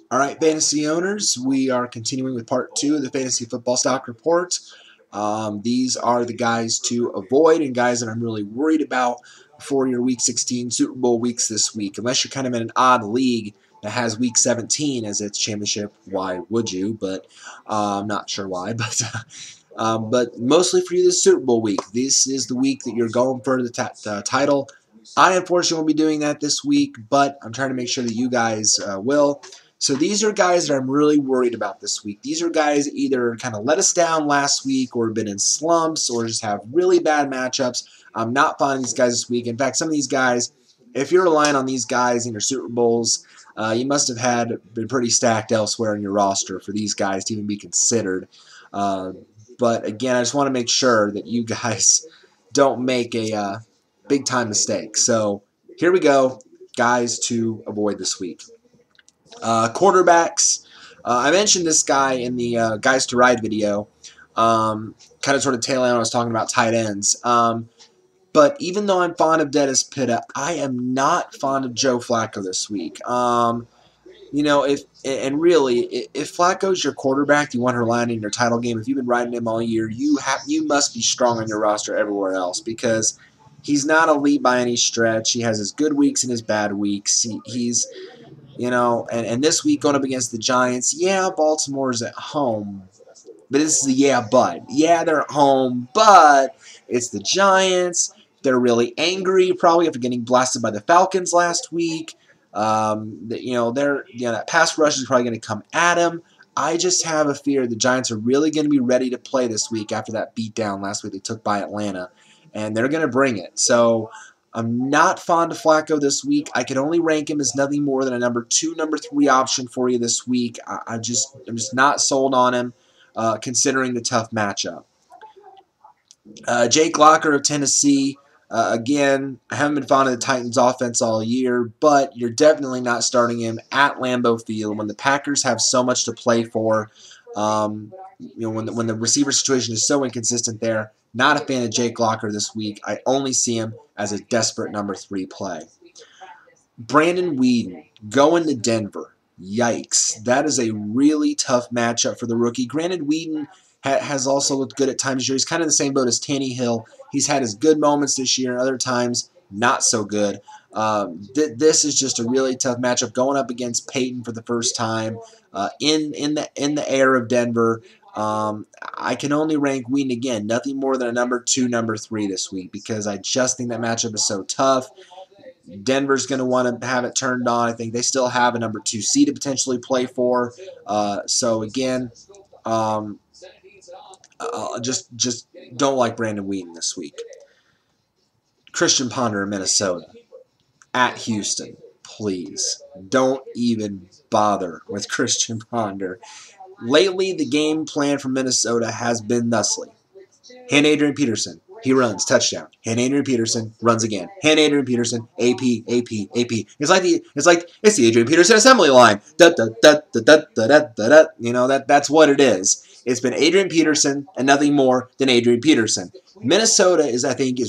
All right, fantasy owners, we are continuing with part 2 of the Fantasy Football Stock Report. These are the guys to avoid and guys that I'm really worried about for your Week 16 Super Bowl weeks this week. Unless you're kind of in an odd league that has Week 17 as its championship, why would you? But I'm not sure why. But mostly for you this Super Bowl week. This is the week that you're going for the title. I unfortunately won't be doing that this week, but I'm trying to make sure that you guys will. So these are guys that I'm really worried about this week. These are guys that either kind of let us down last week or have been in slumps or just have really bad matchups. I'm not finding these guys this week. In fact, some of these guys, if you're relying on these guys in your Super Bowls, you must have been pretty stacked elsewhere in your roster for these guys to even be considered. But again, I just want to make sure that you guys don't make a big-time mistake. So here we go, guys to avoid this week. Quarterbacks. I mentioned this guy in the Guys to Ride video. Kind of sort of tail end when I was talking about tight ends. But even though I'm fond of Dennis Pitta, I am not fond of Joe Flacco this week. You know, if Flacco's your quarterback, you want to rely on in your title game. If you've been riding him all year, you must be strong on your roster everywhere else because he's not elite by any stretch. He has his good weeks and his bad weeks. He's you know, and this week going up against the Giants, yeah, Baltimore's at home. But this is the but. Yeah, they're at home, but it's the Giants. They're really angry, probably after getting blasted by the Falcons last week. That pass rush is probably going to come at them. I just have a fear the Giants are really going to be ready to play this week after that beatdown last week they took by Atlanta, and they're going to bring it. So I'm not fond of Flacco this week. I can only rank him as nothing more than a number 2, number 3 option for you this week. I'm just not sold on him, considering the tough matchup. Jake Locker of Tennessee. Again, I haven't been fond of the Titans' offense all year, but you're definitely not starting him at Lambeau Field when the Packers have so much to play for. When the receiver situation is so inconsistent there. Not a fan of Jake Locker this week. I only see him as a desperate number 3 play. Brandon Weeden going to Denver. Yikes. That is a really tough matchup for the rookie. Granted, Weeden has also looked good at times this year. He's kind of the same boat as Tannehill. He's had his good moments this year, and other times not so good. This is just a really tough matchup going up against Peyton for the first time in the air of Denver. I can only rank Weeden again, nothing more than a number 2, number 3 this week because I just think that matchup is so tough. Denver's going to want to have it turned on. I think they still have a number 2 seed to potentially play for. So again, just don't like Brandon Weeden this week. Christian Ponder in Minnesota at Houston. Please don't even bother with Christian Ponder. Lately, the game plan for Minnesota has been thusly. Hand Adrian Peterson. He runs. Touchdown. Hand Adrian Peterson. Runs again. Hand Adrian Peterson. AP. It's the Adrian Peterson assembly line. You know, that's what it is. It's been Adrian Peterson and nothing more than Adrian Peterson. Minnesota is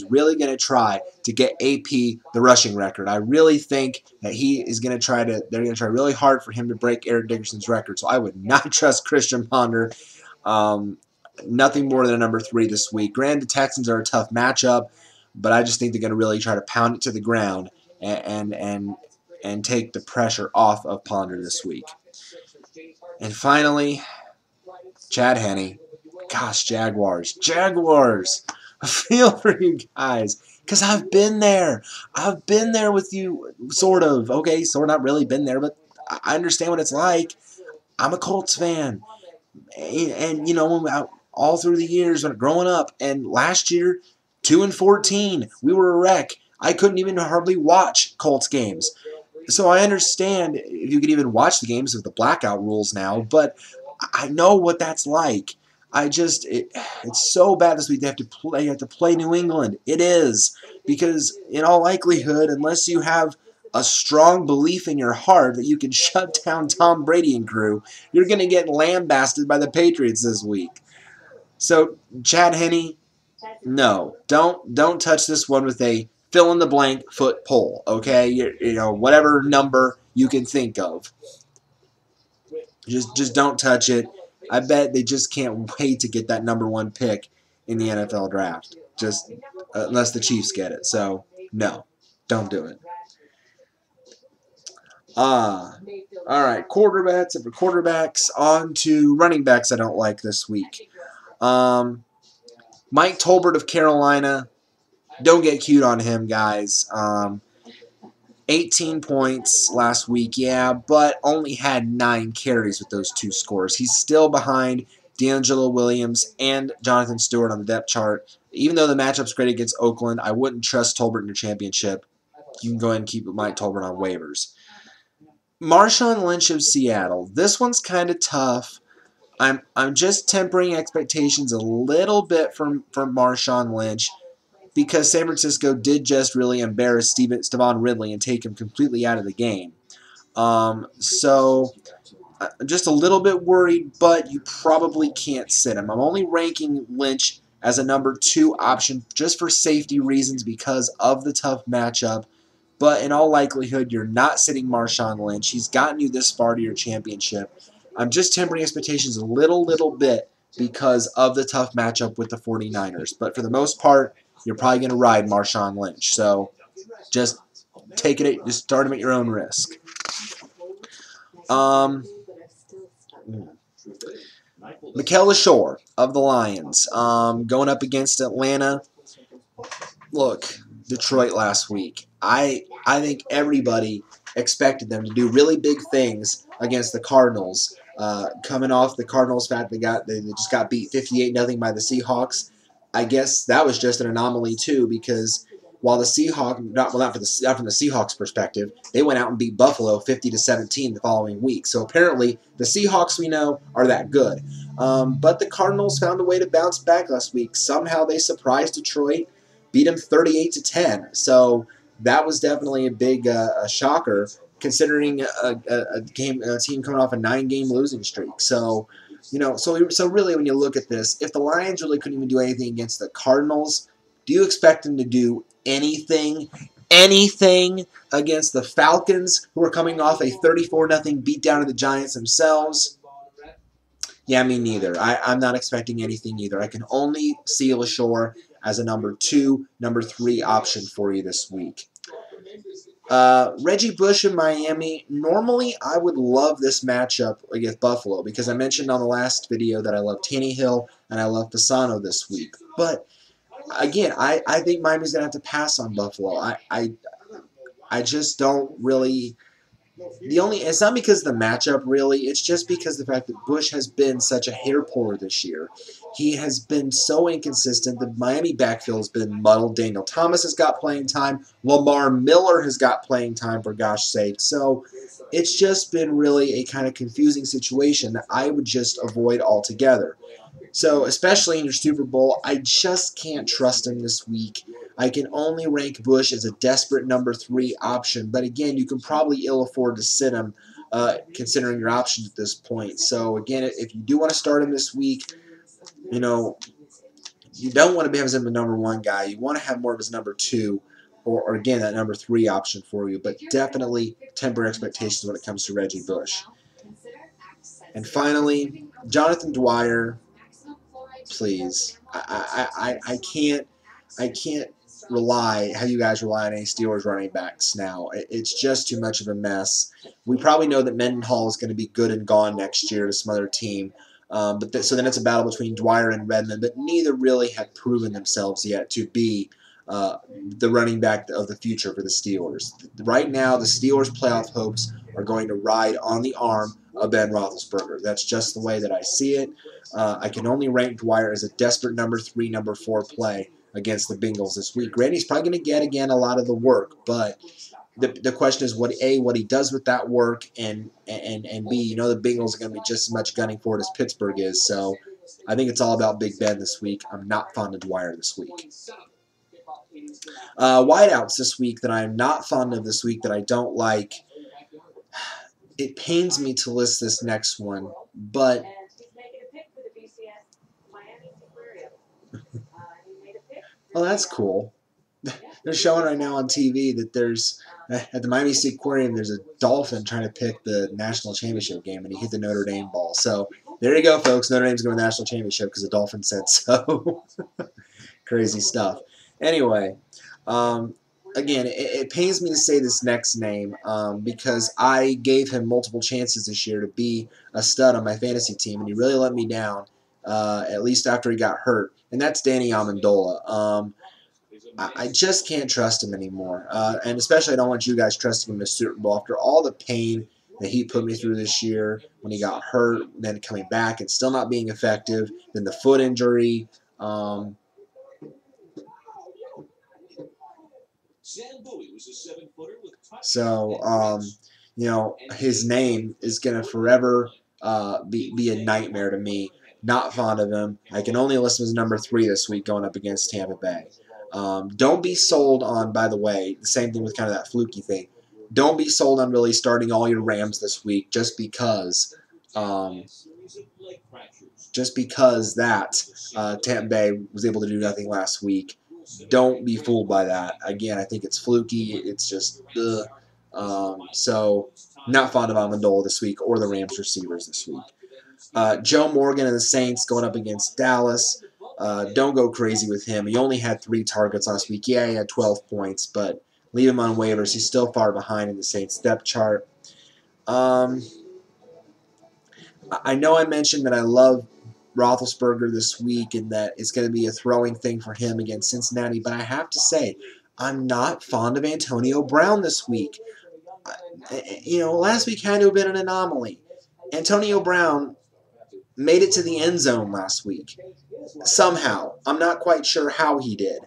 really going to try to get AP the rushing record. I really think that they're going to try really hard for him to break Eric Dickerson's record. So I would not trust Christian Ponder. Nothing more than a number 3 this week. Granted, the Texans are a tough matchup, but I just think they're going to really try to pound it to the ground and take the pressure off of Ponder this week. And finally, Chad Henne. Gosh, Jaguars. I feel for you guys because I've been there. I've been there with you, sort of. Okay, sort of not really been there, but I understand what it's like. I'm a Colts fan. And you know, all through the years when growing up, and last year, 2-14, we were a wreck. I couldn't even hardly watch Colts games. So I understand if you could even watch the games with the blackout rules now, but I know what that's like. It's so bad this week. They have to play New England. It is because in all likelihood, unless you have a strong belief in your heart that you can shut down Tom Brady and crew, you're going to get lambasted by the Patriots this week. So Chad Henne, no, don't touch this one with a fill in the blank foot pole. Okay, you know, whatever number you can think of. Just don't touch it. I bet they just can't wait to get that #1 pick in the NFL draft. Just unless the Chiefs get it. So no, don't do it. All right, quarterbacks. And for quarterbacks, on to running backs I don't like this week. Mike Tolbert of Carolina. Don't get cute on him, guys. 18 points last week, yeah, but only had 9 carries with those 2 scores. He's still behind D'Angelo Williams and Jonathan Stewart on the depth chart. Even though the matchup's great against Oakland, I wouldn't trust Tolbert in your championship. You can go ahead and keep Mike Tolbert on waivers. Marshawn Lynch of Seattle. This one's kind of tough. I'm just tempering expectations a little bit for Marshawn Lynch, because San Francisco did just really embarrass Stevan Ridley and take him completely out of the game. So I'm just a little bit worried, but you probably can't sit him. I'm only ranking Lynch as a #2 option just for safety reasons because of the tough matchup. But in all likelihood, you're not sitting Marshawn Lynch. He's gotten you this far to your championship. I'm just tempering expectations a little bit because of the tough matchup with the 49ers. But for the most part, you're probably going to ride Marshawn Lynch. So just take it, just start him at your own risk. Mikel LaShore of the Lions going up against Atlanta. Look, Detroit last week. I think everybody expected them to do really big things against the Cardinals. Coming off the Cardinals' fact they just got beat 58-0 by the Seahawks. I guess that was just an anomaly too, because while the Seahawks, not from the Seahawks' perspective, they went out and beat Buffalo 50-17 the following week. So apparently the Seahawks, we know, are that good. But the Cardinals found a way to bounce back last week. Somehow they surprised Detroit, beat them 38-10. So that was definitely a big shocker, considering a team coming off a 9-game losing streak. So, so really when you look at this, if the Lions really couldn't even do anything against the Cardinals, do you expect them to do anything against the Falcons, who are coming off a 34-0 beatdown of the Giants themselves? Yeah, me neither. I'm not expecting anything either. I can only see LaShore as a #2, #3 option for you this week. Reggie Bush in Miami. Normally, I would love this matchup against Buffalo because I mentioned on the last video that I love Tannehill and I love Pisano this week. But again, I think Miami's going to have to pass on Buffalo. I just don't really. It's not because of the matchup, really. It's just because of the fact that Bush has been such a hair puller this year. He has been so inconsistent. The Miami backfield has been muddled. Daniel Thomas has got playing time. Lamar Miller has got playing time, for gosh sake. So it's just been really a kind of confusing situation that I would just avoid altogether. So especially in your Super Bowl, I just can't trust him this week. I can only rank Bush as a desperate #3 option, but again, you can probably ill afford to sit him considering your options at this point. So again, if you do want to start him this week, you don't want to have him as a #1 guy. You want to have more of his #2 or again, that #3 option for you, but definitely temper expectations when it comes to Reggie Bush. And finally, Jonathan Dwyer. Please, I can't rely how you guys rely on any Steelers running backs now. It's just too much of a mess. We probably know that Mendenhall is going to be good and gone next year to some other team. So then it's a battle between Dwyer and Redmond, but neither really have proven themselves yet to be the running back of the future for the Steelers. Right now, the Steelers' playoff hopes are going to ride on the arm of Ben Roethlisberger. That's just the way that I see it. I can only rank Dwyer as a desperate #3, #4 play against the Bengals this week. Randy's probably going to get, again, a lot of the work, but the question is what he does with that work, and B, the Bengals are going to be just as much gunning for it as Pittsburgh is. So I think it's all about Big Ben this week. I'm not fond of Dwyer this week. Wideouts this week that I'm not fond of this week that I don't like. It pains me to list this next one, but well, that's cool. They're showing right now on TV that there's At the Miami State Aquarium, there's a dolphin trying to pick the national championship game, and he hit the Notre Dame ball. So there you go, folks. Notre Dame's going to the national championship because the dolphin said so. Crazy stuff. Anyway, again, it pains me to say this next name because I gave him multiple chances this year to be a stud on my fantasy team, and he really let me down, at least after he got hurt, and that's Danny Amendola. I just can't trust him anymore, and especially I don't want you guys trusting him in the Super Bowl after all the pain that he put me through this year when he got hurt, then coming back and still not being effective, then the foot injury. So, you know, his name is going to forever be a nightmare to me. Not fond of him. I can only list him as number 3 this week going up against Tampa Bay. Don't be sold on, by the way, the same thing with kind of that fluky thing. Don't be sold on really starting all your Rams this week just because that Tampa Bay was able to do nothing last week. Don't be fooled by that. Again, I think it's fluky. It's just, so not fond of Amendola this week or the Rams receivers this week. Joe Morgan and the Saints going up against Dallas. Don't go crazy with him. He only had 3 targets last week. Yeah, he had 12 points, but leave him on waivers. He's still far behind in the Saints depth chart. I know I mentioned that I love Roethlisberger this week and that it's going to be a throwing thing for him against Cincinnati, but I have to say, I'm not fond of Antonio Brown this week. You know, last week had to have been an anomaly. Antonio Brown made it to the end zone last week. Somehow. I'm not quite sure how he did.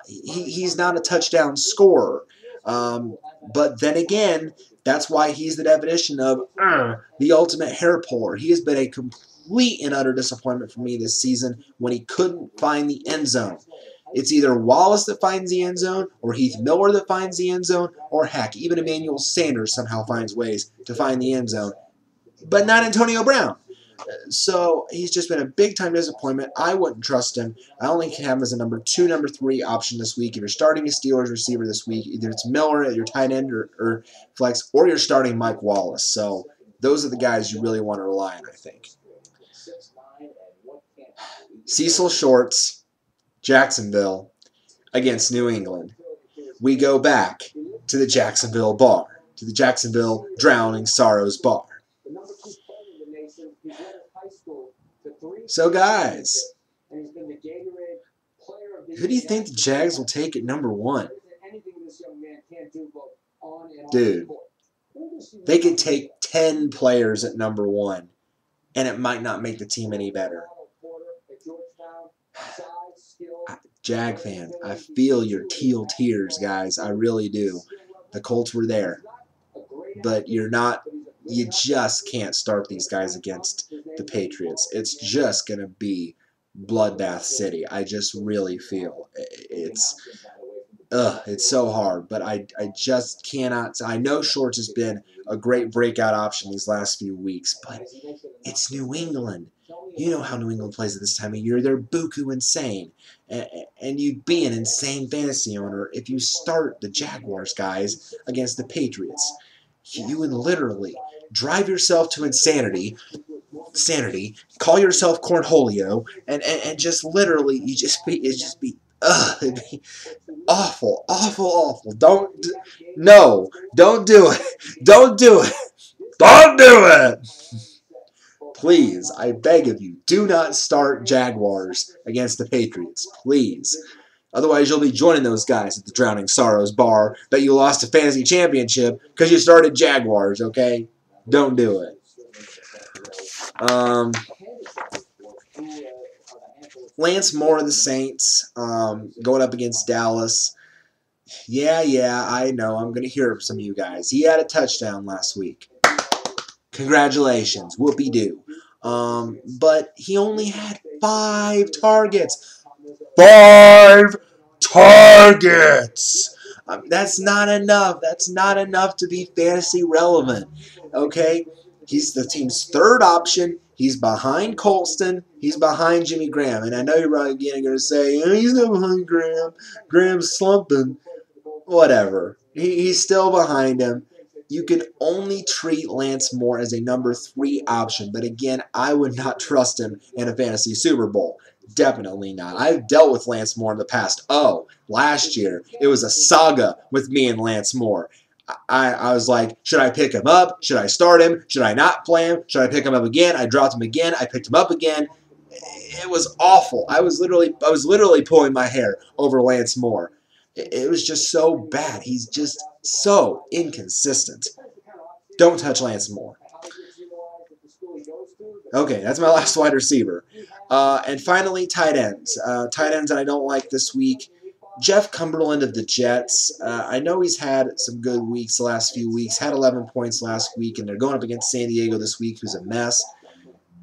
He's not a touchdown scorer. But then again, that's why he's the definition of the ultimate hair puller. He has been a complete and utter disappointment for me this season when he couldn't find the end zone. It's either Wallace that finds the end zone, or Heath Miller that finds the end zone, or heck, even Emmanuel Sanders somehow finds ways to find the end zone. But not Antonio Brown. So he's just been a big-time disappointment. I wouldn't trust him. I only can have him as a number 2, number 3 option this week. If you're starting a Steelers receiver this week, either it's Miller at your tight end or flex, or you're starting Mike Wallace. So those are the guys you really want to rely on, I think. Cecil Shorts, Jacksonville, against New England. We go back to the Jacksonville bar, to the Jacksonville Drowning Sorrows bar. So, guys, who do you think the Jags will take at number 1? Dude, they could take 10 players at number 1, and it might not make the team any better. Jag fan, I feel your teal tears, guys. I really do. The Colts were there. But you just can't start these guys against the Patriots. It's just going to be Bloodbath City. I just really feel it's so hard. But I just cannot. I know Shorts has been a great breakout option these last few weeks, but it's New England. You know how New England plays at this time of year. They're buku insane. And you'd be an insane fantasy owner if you start the Jaguars, guys, against the Patriots. You would literally drive yourself to insanity, call yourself Cornholio, and just literally, it'd just be awful, awful, awful. Don't do it. Don't do it. Don't do it. Please, I beg of you, do not start Jaguars against the Patriots. Please. Otherwise, you'll be joining those guys at the Drowning Sorrows bar that you lost a fantasy championship because you started Jaguars, okay? Don't do it. Lance Moore of the Saints going up against Dallas. Yeah, I know. I'm going to hear from some of you guys. He had a touchdown last week. Congratulations. Whoopee-doo. But he only had 5 targets. 5 targets! That's not enough. That's not enough to be fantasy relevant. Okay? He's the team's 3rd option. He's behind Colston. He's behind Jimmy Graham. And I know you're probably going to say, he's not behind Graham. Graham's slumping. Whatever. He's still behind him. You can only treat Lance Moore as a number 3 option, but again, I would not trust him in a fantasy Super Bowl. Definitely not. I've dealt with Lance Moore in the past. Oh, last year, it was a saga with me and Lance Moore. I was like, should I pick him up? Should I start him? Should I not play him? Should I pick him up again? I dropped him again. I picked him up again. It was awful. I was literally pulling my hair over Lance Moore. It was just so bad. He's just so inconsistent. Don't touch Lance Moore. Okay, that's my last wide receiver. And finally, tight ends. Tight ends that I don't like this week. Jeff Cumberland of the Jets. I know he's had some good weeks the last few weeks. Had 11 points last week, and they're going up against San Diego this week, who's a mess.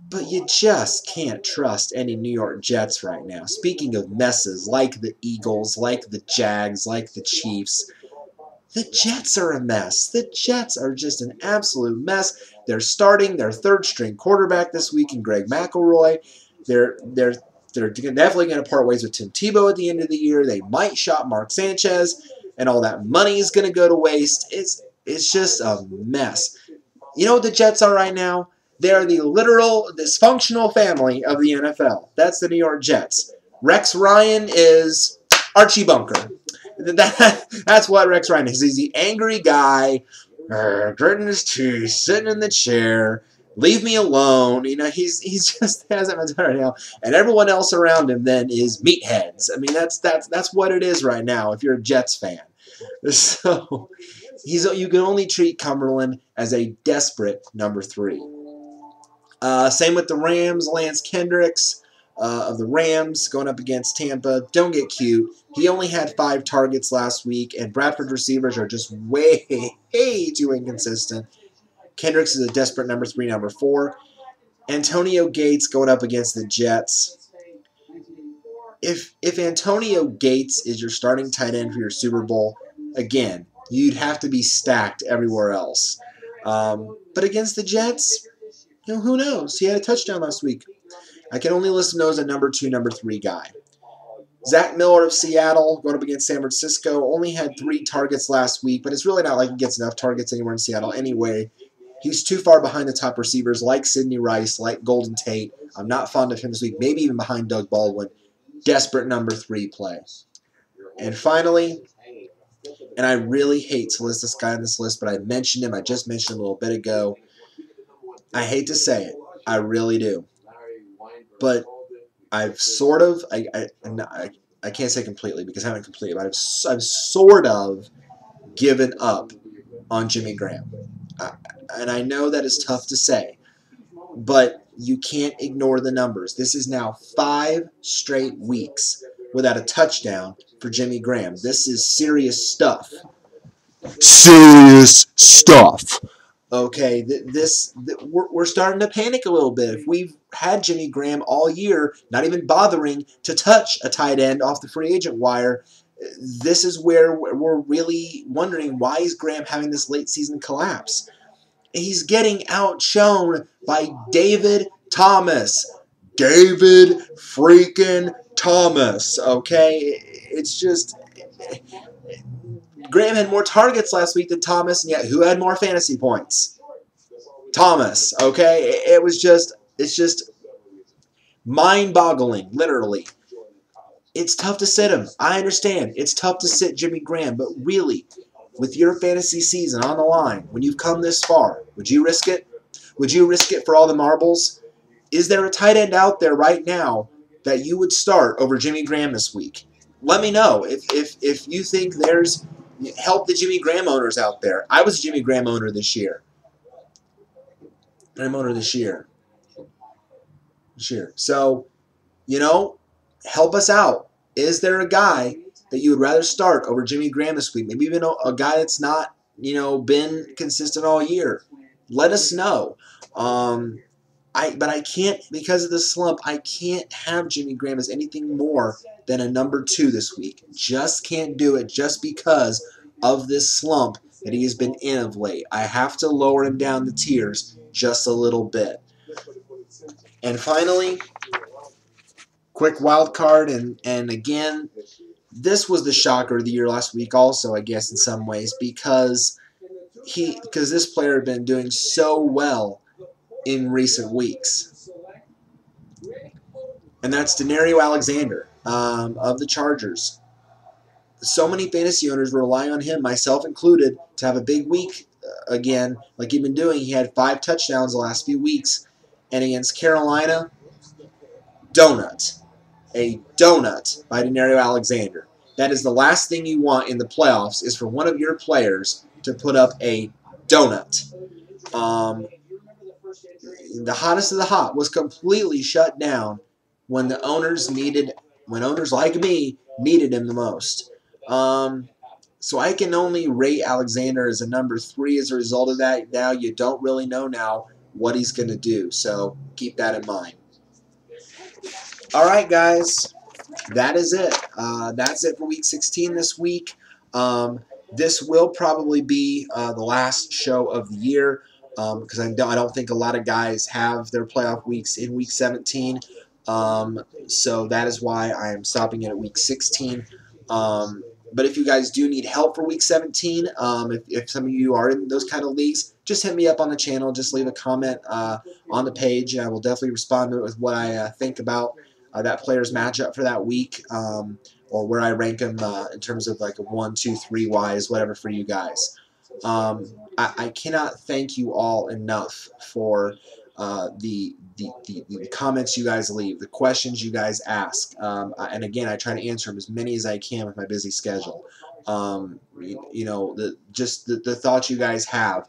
But you just can't trust any New York Jets right now. Speaking of messes, like the Eagles, like the Jags, like the Chiefs, the Jets are a mess. The Jets are just an absolute mess. They're starting their third-string quarterback this week in Greg McElroy. They're definitely going to part ways with Tim Tebow at the end of the year. They might shop Mark Sanchez, and all that money is going to go to waste. It's just a mess. You know what the Jets are right now? They are the literal dysfunctional family of the NFL. That's the New York Jets. Rex Ryan is Archie Bunker. That's what Rex Ryan is. He's the angry guy, gritting his teeth, sitting in the chair. Leave me alone. You know, he's just has that mentality now. And everyone else around him then is meatheads. I mean, that's what it is right now if you're a Jets fan. So you can only treat Cumberland as a desperate number 3. Same with the Rams. Lance Kendricks of the Rams going up against Tampa. Don't get cute. He only had 5 targets last week, and Bradford receivers are just way too inconsistent. Kendricks is a desperate number 3, number 4. Antonio Gates going up against the Jets. If Antonio Gates is your starting tight end for your Super Bowl, again, you'd have to be stacked everywhere else. But against the Jets, you know, who knows? He had a touchdown last week. I can only list him as a number 2, number 3 guy. Zach Miller of Seattle going up against San Francisco only had 3 targets last week, but it's really not like he gets enough targets anywhere in Seattle anyway. He's too far behind the top receivers like Sidney Rice, like Golden Tate. I'm not fond of him this week, maybe even behind Doug Baldwin. Desperate number 3 play. And finally, and I really hate to list this guy on this list, but I mentioned him. I just mentioned him a little bit ago. I hate to say it. I really do. But I've sort of, I can't say completely because I haven't completely, but I've sort of given up on Jimmy Graham. And I know that is tough to say, but you can't ignore the numbers. This is now 5 straight weeks without a touchdown for Jimmy Graham. This is serious stuff. Serious stuff. Okay, we're starting to panic a little bit. If we've had Jimmy Graham all year, not even bothering to touch a tight end off the free agent wire, this is where we're really wondering, why is Graham having this late season collapse? He's getting outshone by David Thomas. David freaking Thomas, okay? It's just, Graham had more targets last week than Thomas, and yet who had more fantasy points? Thomas, okay? It's just mind-boggling, literally. It's tough to sit him. I understand. It's tough to sit Jimmy Graham, but really, with your fantasy season on the line, when you've come this far, would you risk it? Would you risk it for all the marbles? Is there a tight end out there right now that you would start over Jimmy Graham this week? Let me know if you think there's help the Jimmy Graham owners out there. I was a Jimmy Graham owner this year. So, you know, help us out. Is there a guy that you would rather start over Jimmy Graham this week? Maybe even a guy that's not, you know, been consistent all year. Let us know. But I can't, because of the slump, I can't have Jimmy Graham as anything more than a number 2 this week. Just can't do it just because of this slump that he has been in of late. I have to lower him down the tiers just a little bit. And finally, quick wild card, and again, this was the shocker of the year last week also, I guess, in some ways, because this player had been doing so well in recent weeks. And that's Denario Alexander of the Chargers. So many fantasy owners rely on him, myself included, to have a big week again, like he'd been doing. He had 5 touchdowns the last few weeks. And against Carolina, donut. A donut by Denario Alexander. That is the last thing you want in the playoffs, is for one of your players to put up a donut. The hottest of the hot was completely shut down when the owners when owners like me needed him the most. So I can only rate Alexander as a number 3 as a result of that. Now you don't really know now what he's going to do, so keep that in mind. All right, guys, that is it. That's it for Week 16 this week. This will probably be the last show of the year because I don't think a lot of guys have their playoff weeks in Week 17. So that is why I am stopping it at Week 16. But if you guys do need help for Week 17, if some of you are in those kind of leagues, just hit me up on the channel. Just leave a comment on the page, and I will definitely respond to it with what I think about that player's matchup for that week, or where I rank them in terms of like a 1, 2, 3 wise, whatever for you guys. I cannot thank you all enough for the comments you guys leave, the questions you guys ask, and again, I try to answer them as many as I can with my busy schedule. You know, the thoughts you guys have.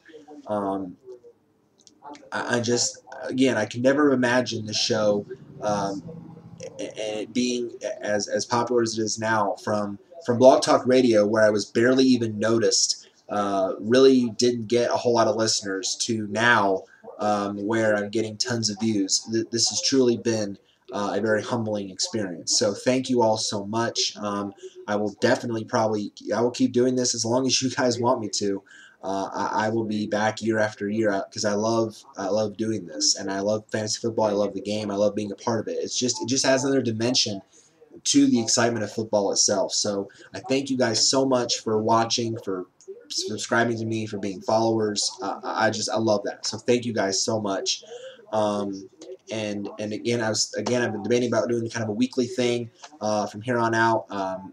I just, again, I can never imagine the show and it being as popular as it is now, from Blog Talk Radio, where I was barely even noticed, really didn't get a whole lot of listeners, to now where I'm getting tons of views. This has truly been a very humbling experience. So thank you all so much. I will definitely I will keep doing this as long as you guys want me to. I will be back year after year because I love doing this, and I love fantasy football. I love the game. I love being a part of it. It just adds another dimension to the excitement of football itself. So I thank you guys so much for watching, for subscribing to me, for being followers. I love that. So thank you guys so much. And again, I've been debating about doing kind of a weekly thing from here on out.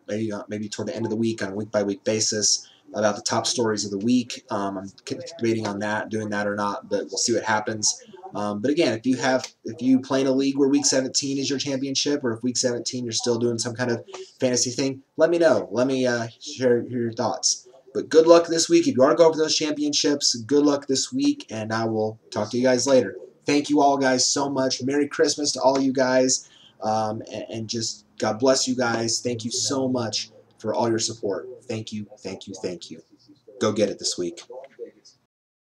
Maybe toward the end of the week on a week-by-week basis, about the top stories of the week. I'm debating on doing that or not, but we'll see what happens. But again, if you play in a league where Week 17 is your championship, or if Week 17 you're still doing some kind of fantasy thing, let me know. Let me hear your thoughts. But good luck this week. If you are going for those championships, good luck this week, and I will talk to you guys later. Thank you all guys so much. Merry Christmas to all you guys, and just God bless you guys. Thank you so much for all your support. Thank you, thank you, thank you. Go get it this week.